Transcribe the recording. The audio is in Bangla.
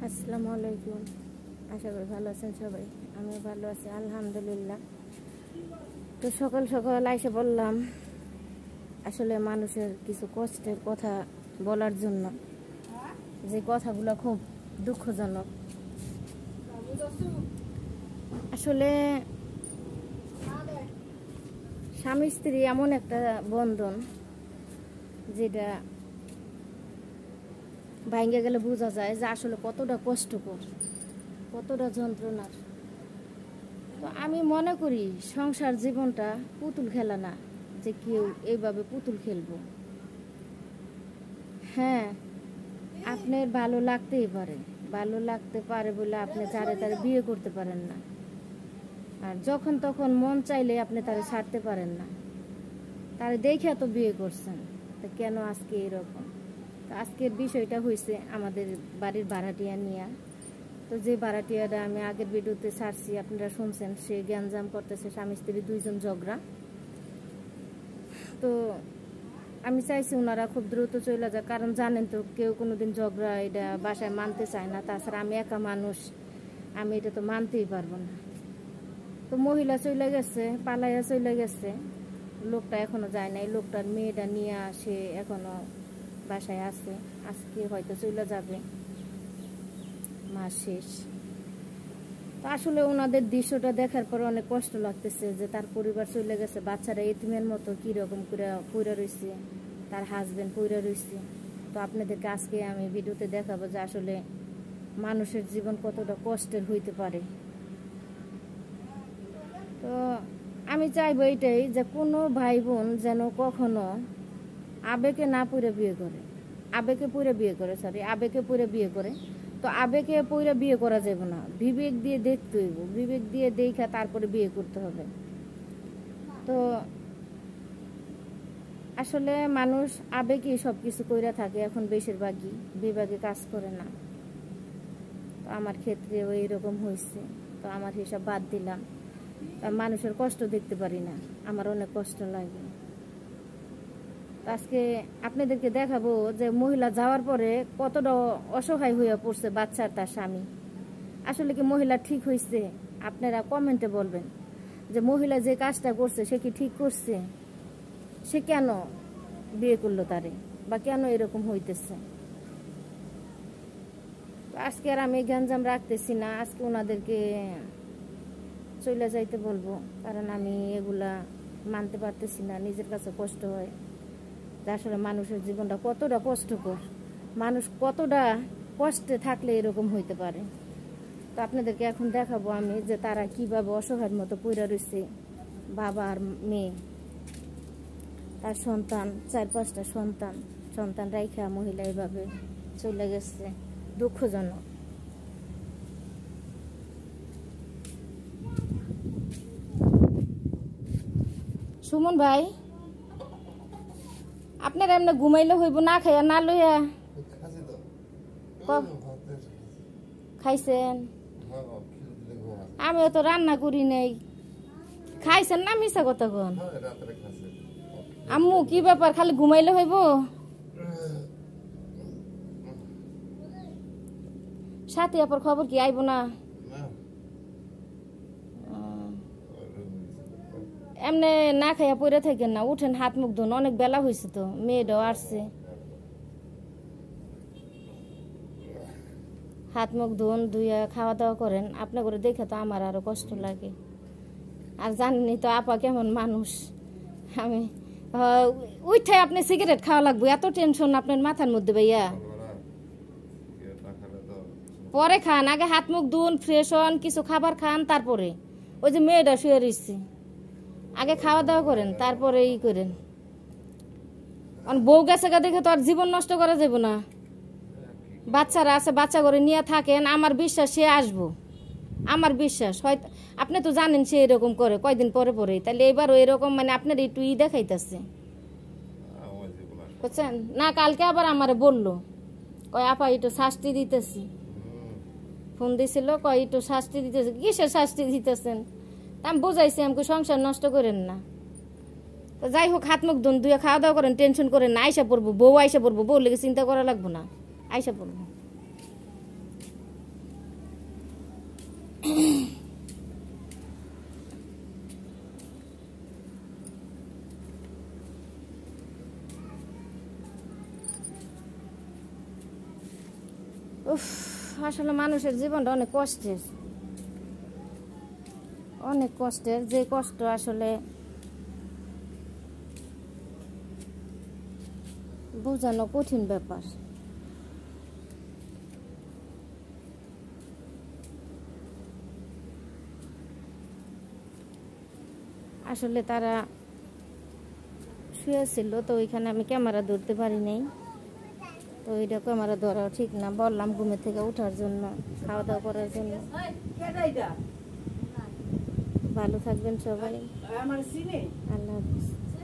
আসসালামু আলাইকুম। আশা করি ভালো আছেন সবাই। আমি ভালো আছি আলহামদুলিল্লাহ। তো সকাল সকাল আইসা বললাম আসলে মানুষের কিছু কষ্টের কথা বলার জন্য, যে কথাগুলো খুব দুঃখজনক। আসলে স্বামী স্ত্রী এমন একটা বন্ধন যেটা ভাঙ্গে গেলে বোঝা যায় যে আসলে কতটা কষ্টকর, কতটা যন্ত্রণার। তো আমি মনে করি সংসার জীবনটা পুতুল খেলা না, যে কেউ এইভাবে পুতুল খেলবো। হ্যাঁ, আপনার ভালো লাগতেই পারে, ভালো লাগতে পারে বলে আপনি যারে তারে বিয়ে করতে পারেন না, আর যখন তখন মন চাইলে আপনি তারে ছাড়তে পারেন না। তারে দেখে তো বিয়ে করছেন, তা কেন আজকে এরকম? তো আজকের বিষয়টা হয়েছে আমাদের বাড়ির ভাড়াটিয়া নিয়ে। তো যে ভাড়াটিয়াটা আমি আগের ভিডিওতে ছাড়ছি, আপনারা শুনছেন, সে গ্যাঞ্জাম করতেছে, স্বামী স্ত্রী দুইজন ঝগড়া। তো আমি চাইছি ওনারা খুব দ্রুত চলে যাক, কারণ জানেন তো কেউ কোনোদিন ঝগড়া এটা বাসায় মানতে চায় না। তাছাড়া আমি একা মানুষ, আমি এটা তো মানতেই পারবো না। তো মহিলা চলে গেছে, পালাইয়া চলে গেছে, লোকটা এখনো যায় না। এই লোকটার মেয়েটা নিয়ে সে এখনো বাসায় আছে, আজকে হয়তো চলে যাবে, মাস শেষ। তো আসলে ওনাদের দৃশ্যটা দেখার পর অনেক কষ্ট লাগতেছে, যে তার পরিবার চলে গেছে, বাচ্চারা এতিমের মতো কীরকম করে পইরা রয়েছে, তার হাজবেন্ড পইরা রয়েছে। তো আপনাদেরকে আজকে আমি ভিডিওতে দেখাবো যে আসলে মানুষের জীবন কতটা কষ্টের হইতে পারে। তো আমি চাইবো এইটাই, যে কোনো ভাই বোন যেন কখনো আবেগে না পড়ে বিয়ে করে, আবেগে পড়ে বিয়ে করে। তো আবেগে পড়ে বিয়ে করা যাবে না, বিবেক দিয়ে দেখতে হইব, বিবেক দিয়ে দেখা তারপরে বিয়ে করতে হবে। তো আসলে মানুষ আবেগে সব কিছু কইরা থাকে, এখন বেশিরভাগই বিবেকে কাজ করে না। তো আমার ক্ষেত্রে ওই রকম হয়েছে, তো আমার হিসাব বাদ দিলাম। মানুষের কষ্ট দেখতে পারি না, আমার অনেক কষ্ট লাগে। আজকে আপনাদেরকে দেখাবো যে মহিলা যাওয়ার পরে কতটা অসহায় হয়ে পড়ছে বাচ্চার তার স্বামী। আসলে কি মহিলা ঠিক হয়েছে? আপনারা কমেন্টে বলবেন যে মহিলা যে কাজটা করছে সে কি ঠিক করছে? সে কেন বিয়ে করলো তারে, বা কেন এরকম হইতেছে? আজকে আর আমি গ্যাঞ্জাম রাখতেছি না, আজকে ওনাদেরকে চলে যাইতে বলবো, কারণ আমি এগুলা মানতে পারতেছি না, নিজের কাছে কষ্ট হয়। আসলে মানুষের জীবনটা কতটা কষ্টকর, মানুষ কতটা কষ্টে থাকলে এরকম হইতে পারে। তো আপনাদেরকে এখন দেখাবো আমি যে তারা কিভাবে অসহায়ের মতো পইরা রয়েছে, বাবা আর মেয়ে, তার সন্তান, 4-5টা সন্তান রাইখা মহিলা এইভাবে চলে গেছে। দুঃখজনক। সুমন ভাই, আপনার এমনি ঘুমাইলে হইব না, খাইয়া না লইয়া খাইছেন? আমিও তো রান্না করি নাই। খাইছেন না মিশা কথা কোন? আম্মু কি ব্যাপার, খালি ঘুমাইলে হইব? সাথে আপার খবর কি, আইব না? এমনি না খাইয়া পড়ে থাকেন না, উঠেন, হাত মুখ ধুন, অনেক বেলা হয়েছে তো, মেয়েটাও আসছে। হাত মুখ ধুন, ধুইয়া খাওয়া দাওয়া করেন। আপনার করে দেখে তো আমার আরো কষ্ট লাগে। আর জানেনি তো আপা কেমন মানুষ। আমি উঠে আপনি সিগারেট খাওয়া লাগবে, এত টেনশন আপনার মাথার মধ্যে ভাইয়া? পরে খান, আগে হাত মুখ ধুন, ফ্রেশ হন, কিছু খাবার খান, তারপরে ওই যে মেয়েটা শুয়ে রয়েছে, আগে খাওয়া দাওয়া করেন, তারপরে ই করেন। বউ গেছে গা দেখে তো আর জীবন নষ্ট করা যাবে না। বাচ্চারা আছে, বাচ্চা করে নিয়ে থাকেন, আমার বিশ্বাস সে আসবো, আমার বিশ্বাস। হয়তো আপনি তো জানেন সে এরকম করে কয়দিন পরে পরেই, তাহলে এবারও এরকম, মানে আপনার একটু দেখাইতেছে, বুঝছেন না? কালকে আবার আমারে বললো, কয় আপা একটু শাস্তি দিতেছি, ফোন দিছিল, কয় একটু শাস্তি দিতেছে। কিসের শাস্তি দিতেছেন? আমি বুঝাইছি, আমাকে সংসার নষ্ট করেন না। তো যাই হোক, হাত মুখ ধুন, ধুয়ে খাওয়া দাওয়া করেন, টেনশন করেন না। আইসা পড়বো, বউ আইসা পড়বো, বউ লেগে চিন্তা করা লাগবো না, আইসা পড়বো। উফ, আসলে মানুষের জীবনটা অনেক কষ্টের, অনেক কষ্টের, যে কষ্ট আসলে বোঝানো কঠিন ব্যাপার। আসলে তারা শুয়েছিল, তো ওইখানে আমি ক্যামেরা ধরতে পারি নাই। তো ওইটা ক্যামেরা ধরাও ঠিক না, বললাম ঘুমের থেকে ওঠার জন্য, খাওয়া দাওয়া করার জন্য। ভালো থাকবেন সবাই, আল্লাহ হাফিজ।